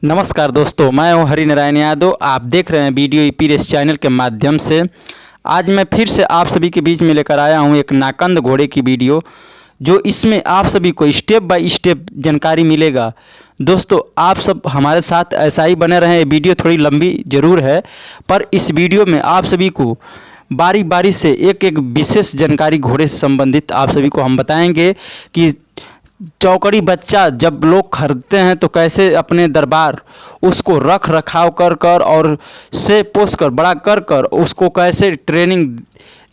नमस्कार दोस्तों, मैं हूं हरि नारायण यादव। आप देख रहे हैं वीडियो ईपी रेस चैनल के माध्यम से। आज मैं फिर से आप सभी के बीच में लेकर आया हूं एक नाकंद घोड़े की वीडियो, जो इसमें आप सभी को स्टेप बाय स्टेप जानकारी मिलेगा। दोस्तों, आप सब हमारे साथ ऐसा ही बने रहें। वीडियो थोड़ी लंबी ज़रूर है, पर इस वीडियो में आप सभी को बारी बारी से एक एक विशेष जानकारी घोड़े से संबंधित आप सभी को हम बताएंगे कि चौकड़ी बच्चा जब लोग खरीदते हैं तो कैसे अपने दरबार उसको रख रखाव कर कर और से पोस कर बड़ा कर कर उसको कैसे ट्रेनिंग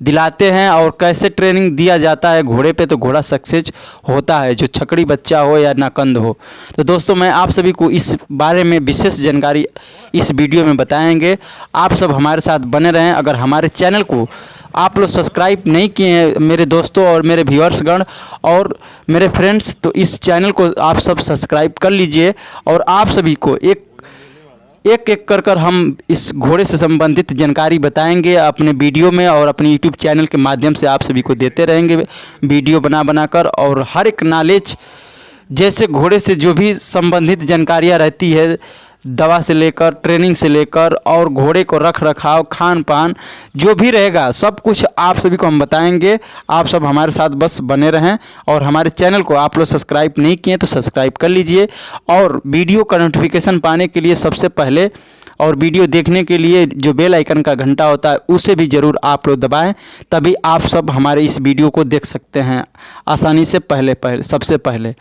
दिलाते हैं और कैसे ट्रेनिंग दिया जाता है घोड़े पे तो घोड़ा सक्सेस होता है, जो छकड़ी बच्चा हो या नाकंद हो। तो दोस्तों, मैं आप सभी को इस बारे में विशेष जानकारी इस वीडियो में बताएंगे। आप सब हमारे साथ बने रहें। अगर हमारे चैनल को आप लोग सब्सक्राइब नहीं किए हैं मेरे दोस्तों और मेरे व्यूअर्सगण और मेरे फ्रेंड्स, तो इस चैनल को आप सब सब्सक्राइब कर लीजिए। और आप सभी को एक एक कर हम इस घोड़े से संबंधित जानकारी बताएंगे अपने वीडियो में और अपने यूट्यूब चैनल के माध्यम से आप सभी को देते रहेंगे वीडियो बना कर। और हर एक नॉलेज जैसे घोड़े से जो भी संबंधित जानकारियाँ रहती है, दवा से लेकर ट्रेनिंग से लेकर और घोड़े को रख रखाव खान पान जो भी रहेगा, सब कुछ आप सभी को हम बताएंगे। आप सब हमारे साथ बस बने रहें। और हमारे चैनल को आप लोग सब्सक्राइब नहीं किए तो सब्सक्राइब कर लीजिए। और वीडियो का नोटिफिकेशन पाने के लिए सबसे पहले और वीडियो देखने के लिए जो बेल आइकन का घंटा होता है उसे भी ज़रूर आप लोग दबाएं, तभी आप सब हमारे इस वीडियो को देख सकते हैं आसानी से सबसे पहले।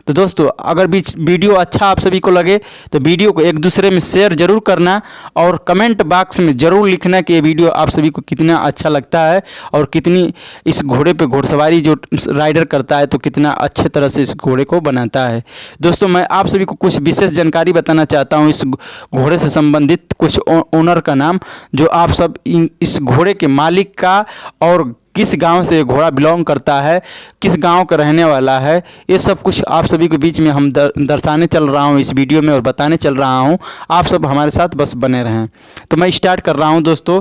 तो दोस्तों, अगर वीडियो अच्छा आप सभी को लगे तो वीडियो को एक दूसरे में शेयर ज़रूर करना और कमेंट बॉक्स में ज़रूर लिखना कि ये वीडियो आप सभी को कितना अच्छा लगता है और कितनी इस घोड़े पे घोड़सवारी जो राइडर करता है तो कितना अच्छे तरह से इस घोड़े को बनाता है। दोस्तों, मैं आप सभी को कुछ विशेष जानकारी बताना चाहता हूँ इस घोड़े से संबंधित, कुछ ओनर का नाम, जो आप सब इस घोड़े के मालिक का और किस गांव से घोड़ा बिलोंग करता है, किस गांव का रहने वाला है, ये सब कुछ आप सभी के बीच में हम दर्शाने चल रहा हूं इस वीडियो में और बताने चल रहा हूं। आप सब हमारे साथ बस बने रहें। तो मैं स्टार्ट कर रहा हूं। दोस्तों,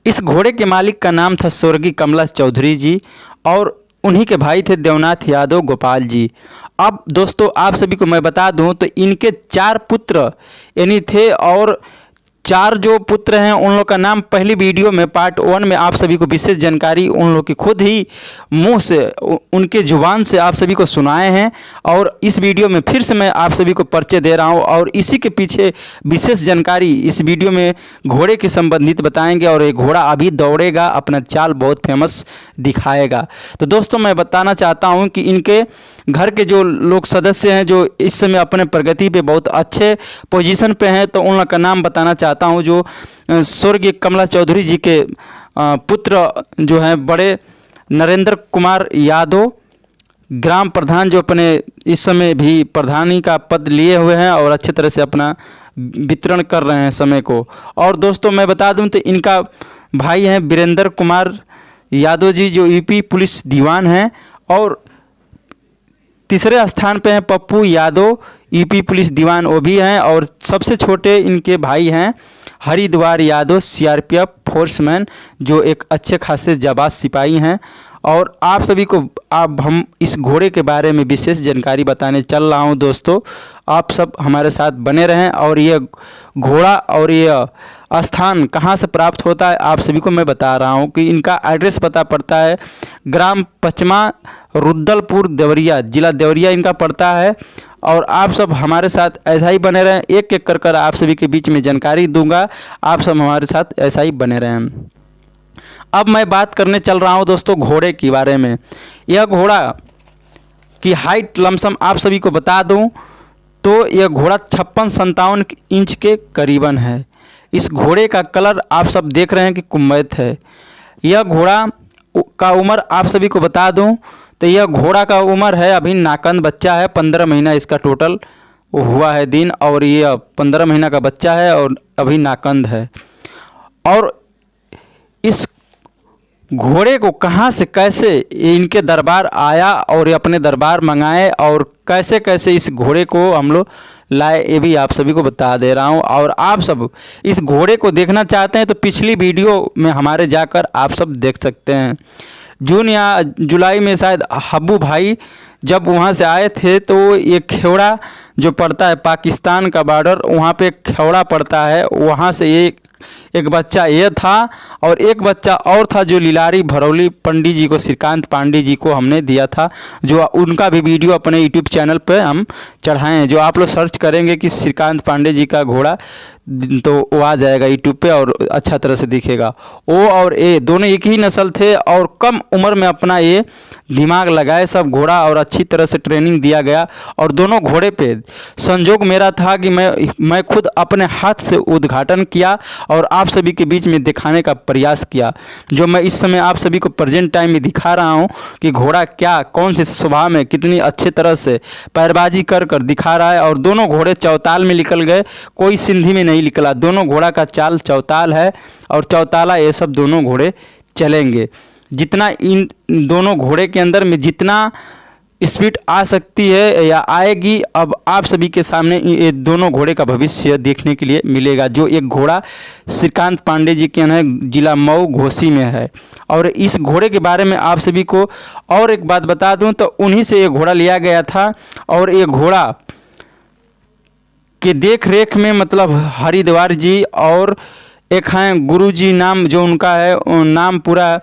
इस घोड़े के मालिक का नाम था स्वर्गीय कमला चौधरी जी और उन्हीं के भाई थे देवनाथ यादव गोपाल जी। अब दोस्तों, आप सभी को मैं बता दूं तो इनके 4 पुत्र यानी थे और 4 जो पुत्र हैं उन लोग का नाम पहली वीडियो में पार्ट 1 में आप सभी को विशेष जानकारी उन लोग की खुद ही मुंह से उनके जुबान से आप सभी को सुनाए हैं। और इस वीडियो में फिर से मैं आप सभी को परिचय दे रहा हूं और इसी के पीछे विशेष जानकारी इस वीडियो में घोड़े के संबंधित बताएंगे। और ये घोड़ा अभी दौड़ेगा, अपना चाल बहुत फेमस दिखाएगा। तो दोस्तों, मैं बताना चाहता हूँ कि इनके घर के जो लोग सदस्य हैं जो इस समय अपने प्रगति पे बहुत अच्छे पोजीशन पे हैं, तो उन लोग का नाम बताना चाहता हूं। जो स्वर्गीय कमला चौधरी जी के पुत्र जो हैं बड़े नरेंद्र कुमार यादव, ग्राम प्रधान, जो अपने इस समय भी प्रधानी का पद लिए हुए हैं और अच्छे तरह से अपना वितरण कर रहे हैं समय को। और दोस्तों, मैं बता दूं तो इनका भाई हैं वीरेंद्र कुमार यादव जी, जो यूपी पुलिस दीवान हैं। और तीसरे स्थान पे हैं पप्पू यादव, यूपी पुलिस दीवान, वो भी हैं। और सबसे छोटे इनके भाई हैं हरिद्वार यादव, सीआरपीएफ फोर्समैन, जो एक अच्छे खासे जाबाज सिपाही हैं। और आप सभी को अब हम इस घोड़े के बारे में विशेष जानकारी बताने चल रहा हूं। दोस्तों, आप सब हमारे साथ बने रहें। और ये घोड़ा और ये स्थान कहां से प्राप्त होता है आप सभी को मैं बता रहा हूं कि इनका एड्रेस पता पड़ता है ग्राम पचमा, रुद्दलपुर, देवरिया, जिला देवरिया इनका पड़ता है। और आप सब हमारे साथ ऐसा ही बने रहें। एक एक कर आप सभी के बीच में जानकारी दूंगा, आप सब हमारे साथ ऐसा ही बने रहें। अब मैं बात करने चल रहा हूं दोस्तों घोड़े के बारे में। यह घोड़ा की हाइट लमसम आप सभी को बता दूं तो यह घोड़ा 56-57 इंच के करीबन है। इस घोड़े का कलर आप सब देख रहे हैं कि कुम्मैत है। यह घोड़ा का उम्र आप सभी को बता दूं तो यह घोड़ा का उम्र है, अभी नाकंद बच्चा है, 15 महीना इसका टोटल हुआ है दिन। और ये 15 महीना का बच्चा है और अभी नाकंद है। और इस घोड़े को कहाँ से कैसे इनके दरबार आया और ये अपने दरबार मंगाए और कैसे कैसे इस घोड़े को हम लोग लाए, ये भी आप सभी को बता दे रहा हूँ। और आप सब इस घोड़े को देखना चाहते हैं तो पिछली वीडियो में हमारे जाकर आप सब देख सकते हैं। जून या जुलाई में शायद हब्बू भाई जब वहाँ से आए थे, तो ये खेवड़ा जो पड़ता है पाकिस्तान का बॉर्डर, वहाँ पे खेवड़ा पड़ता है, वहाँ से एक बच्चा ये था और एक बच्चा और था जो लीलारी भरौली पंडित जी को, श्रीकांत पांडे जी को हमने दिया था, जो उनका भी वीडियो अपने यूट्यूब चैनल पे हम चढ़ाए हैं। जो आप लोग सर्च करेंगे कि श्रीकांत पांडे जी का घोड़ा तो वो आ जाएगा यूट्यूब पे और अच्छा तरह से दिखेगा। ओ और ए दोनों एक ही नस्ल थे और कम उम्र में अपना ये दिमाग लगाए सब घोड़ा और अच्छी तरह से ट्रेनिंग दिया गया। और दोनों घोड़े पे संजोग मेरा था कि मैं खुद अपने हाथ से उद्घाटन किया और आप सभी के बीच में दिखाने का प्रयास किया। जो मैं इस समय आप सभी को प्रेजेंट टाइम में दिखा रहा हूँ कि घोड़ा क्या कौन से स्वभाव में कितनी अच्छे तरह से पैरबाजी कर दिखा रहा है। और दोनों घोड़े चौताल में निकल गए, कोई सिंधी में नहीं निकला। दोनों घोड़ा का चाल चौताल है और चौताला ये सब दोनों घोड़े चलेंगे। जितना इन दोनों घोड़े के अंदर में जितना स्पीड आ सकती है या आएगी, अब आप सभी के सामने ये दोनों घोड़े का भविष्य देखने के लिए मिलेगा। जो एक घोड़ा श्रीकांत पांडे जी के यहाँ जिला मऊ घोसी में है। और इस घोड़े के बारे में आप सभी को और एक बात बता दूं तो उन्हीं से ये घोड़ा लिया गया था। और ये घोड़ा के देख रेख में मतलब हरिद्वार जी और एक हैं गुरु जी, नाम जो उनका है नाम पूरा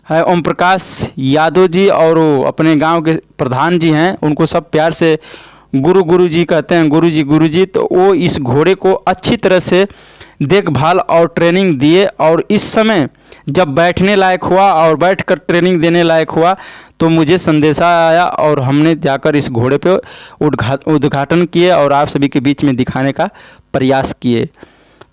है ओम प्रकाश यादव जी, और वो अपने गांव के प्रधान जी हैं, उनको सब प्यार से गुरु जी कहते हैं, गुरु जी। तो वो इस घोड़े को अच्छी तरह से देखभाल और ट्रेनिंग दिए। और इस समय जब बैठने लायक हुआ और बैठकर ट्रेनिंग देने लायक हुआ तो मुझे संदेशा आया और हमने जाकर इस घोड़े पे उद्घाटन किए और आप सभी के बीच में दिखाने का प्रयास किए।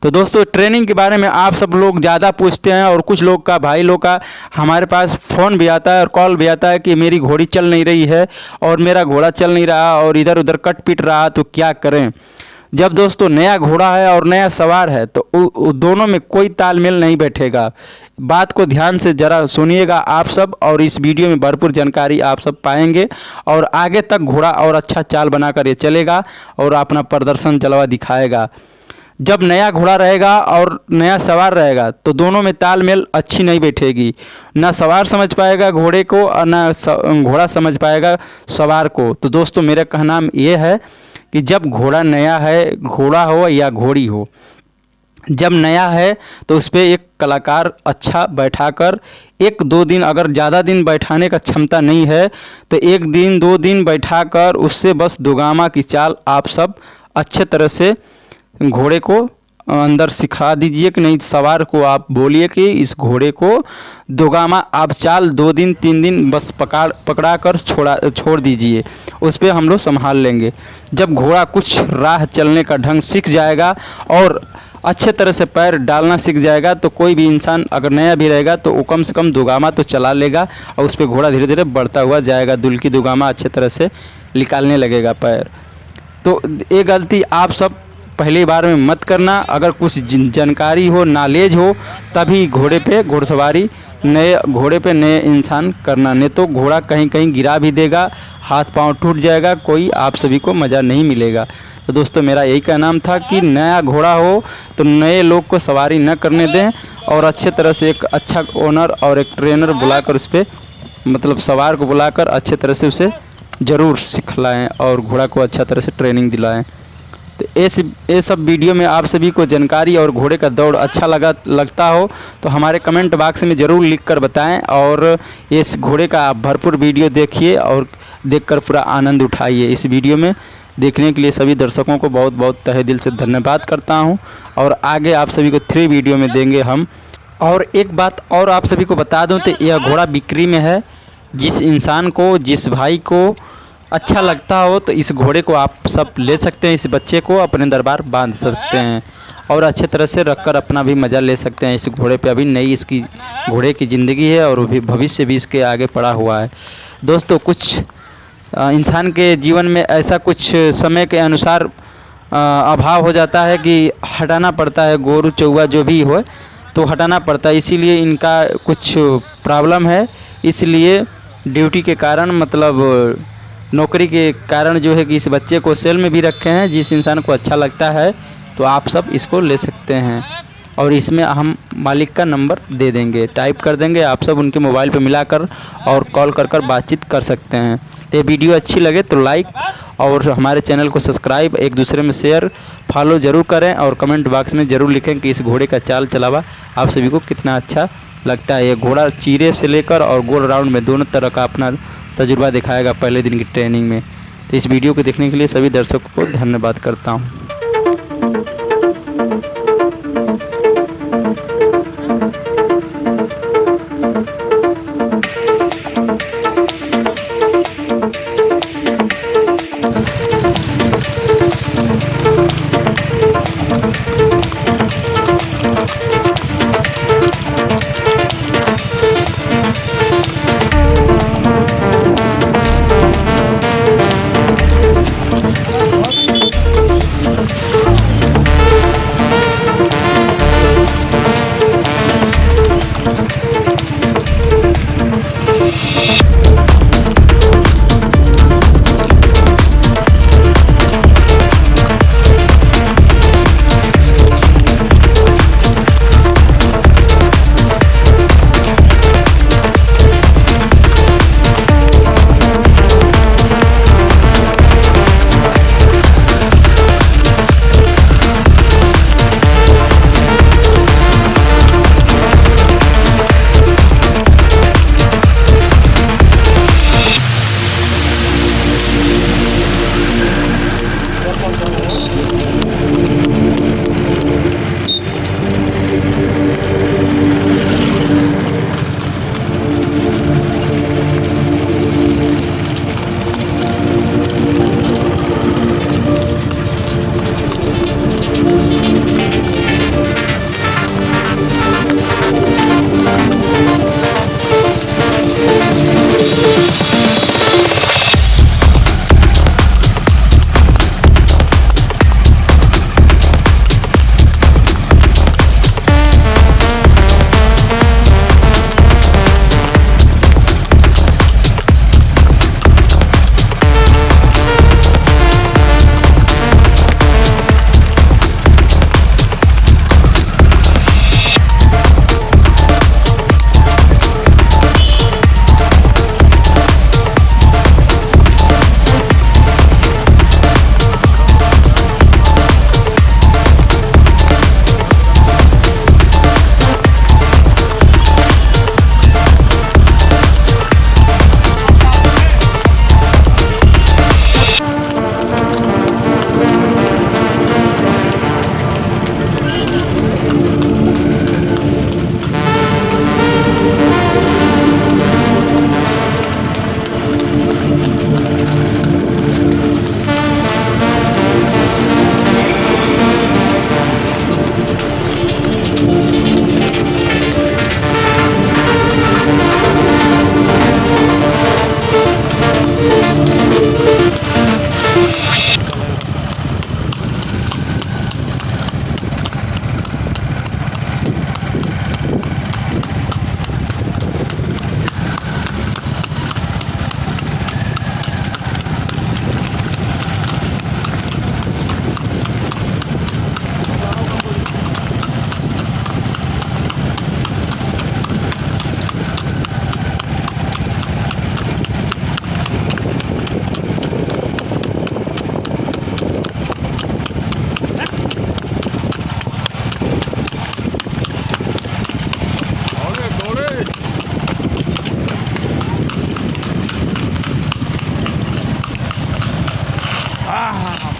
तो दोस्तों ट्रेनिंग के बारे में आप सब लोग ज़्यादा पूछते हैं और कुछ लोग का भाई लोग का हमारे पास फ़ोन भी आता है और कॉल भी आता है कि मेरी घोड़ी चल नहीं रही है और मेरा घोड़ा चल नहीं रहा और इधर उधर कट पीट रहा, तो क्या करें। जब दोस्तों नया घोड़ा है और नया सवार है तो दोनों में कोई तालमेल नहीं बैठेगा। बात को ध्यान से ज़रा सुनिएगा आप सब, और इस वीडियो में भरपूर जानकारी आप सब पाएंगे और आगे तक घोड़ा और अच्छा चाल बनाकर ये चलेगा और अपना प्रदर्शन जलवा दिखाएगा। जब नया घोड़ा रहेगा और नया सवार रहेगा तो दोनों में तालमेल अच्छी नहीं बैठेगी, ना सवार समझ पाएगा घोड़े को और ना घोड़ा समझ पाएगा सवार को। तो दोस्तों मेरा कहना ये है कि जब घोड़ा नया है, घोड़ा हो या घोड़ी हो, जब नया है तो उस पर एक कलाकार अच्छा बैठाकर 1-2 दिन, अगर ज़्यादा दिन बैठाने का क्षमता नहीं है तो 1 दिन 2 दिन बैठाकर उससे बस दुगामा की चाल आप सब अच्छे तरह से घोड़े को अंदर सिखा दीजिए। कि नहीं सवार को आप बोलिए कि इस घोड़े को दोगामा आप चाल 2 दिन 3 दिन बस पकड़ा कर छोड़ दीजिए, उस पर हम लोग संभाल लेंगे। जब घोड़ा कुछ राह चलने का ढंग सीख जाएगा और अच्छे तरह से पैर डालना सीख जाएगा तो कोई भी इंसान अगर नया भी रहेगा तो वो कम से कम दोगामा तो चला लेगा और उस पर घोड़ा धीरे धीरे बढ़ता हुआ जाएगा, दुल की दोगामा अच्छे तरह से निकालने लगेगा पैर। तो ये गलती आप सब पहली बार में मत करना। अगर कुछ जानकारी हो, नॉलेज हो, तभी घोड़े पे घोड़सवारी नए घोड़े पे नए इंसान करना, नहीं तो घोड़ा कहीं कहीं गिरा भी देगा, हाथ पांव टूट जाएगा, कोई आप सभी को मज़ा नहीं मिलेगा। तो दोस्तों मेरा यही कहना था कि नया घोड़ा हो तो नए लोग को सवारी न करने दें और अच्छे तरह से एक अच्छा ओनर और एक ट्रेनर बुलाकर उस पर मतलब सवार को बुलाकर अच्छे तरह से उसे ज़रूर सिखलाएँ और घोड़ा को अच्छा तरह से ट्रेनिंग दिलाएँ। तो ये सब वीडियो में आप सभी को जानकारी और घोड़े का दौड़ अच्छा लगता हो तो हमारे कमेंट बॉक्स में ज़रूर लिख कर बताएं और इस घोड़े का आप भरपूर वीडियो देखिए और देखकर पूरा आनंद उठाइए। इस वीडियो में देखने के लिए सभी दर्शकों को बहुत बहुत तहे दिल से धन्यवाद करता हूं और आगे आप सभी को 3 वीडियो में देंगे हम। और एक बात और आप सभी को बता दूँ तो यह घोड़ा बिक्री में है। जिस इंसान को, जिस भाई को अच्छा लगता हो तो इस घोड़े को आप सब ले सकते हैं, इस बच्चे को अपने दरबार बांध सकते हैं और अच्छे तरह से रखकर अपना भी मज़ा ले सकते हैं। इस घोड़े पे अभी नई इसकी घोड़े की ज़िंदगी है और भी भविष्य भी इसके आगे पड़ा हुआ है। दोस्तों कुछ इंसान के जीवन में ऐसा कुछ समय के अनुसार अभाव हो जाता है कि हटाना पड़ता है, गोरू चौवा जो भी हो तो हटाना पड़ता है, इसीलिए इनका कुछ प्रॉब्लम है। इसलिए ड्यूटी के कारण मतलब नौकरी के कारण जो है कि इस बच्चे को सेल में भी रखे हैं। जिस इंसान को अच्छा लगता है तो आप सब इसको ले सकते हैं। और इसमें हम मालिक का नंबर दे देंगे, टाइप कर देंगे, आप सब उनके मोबाइल पे मिलाकर और कॉल कर बातचीत कर सकते हैं। तो ये वीडियो अच्छी लगे तो लाइक और हमारे चैनल को सब्सक्राइब, एक दूसरे में शेयर फॉलो ज़रूर करें और कमेंट बॉक्स में ज़रूर लिखें कि इस घोड़े का चाल चलावा आप सभी को कितना अच्छा लगता है। ये घोड़ा चीरे से लेकर और गोल राउंड में दोनों तरह का अपना तजुर्बा दिखाएगा पहले दिन की ट्रेनिंग में। तो इस वीडियो को देखने के लिए सभी दर्शकों को धन्यवाद करता हूँ।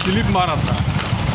स्लिप मारा था।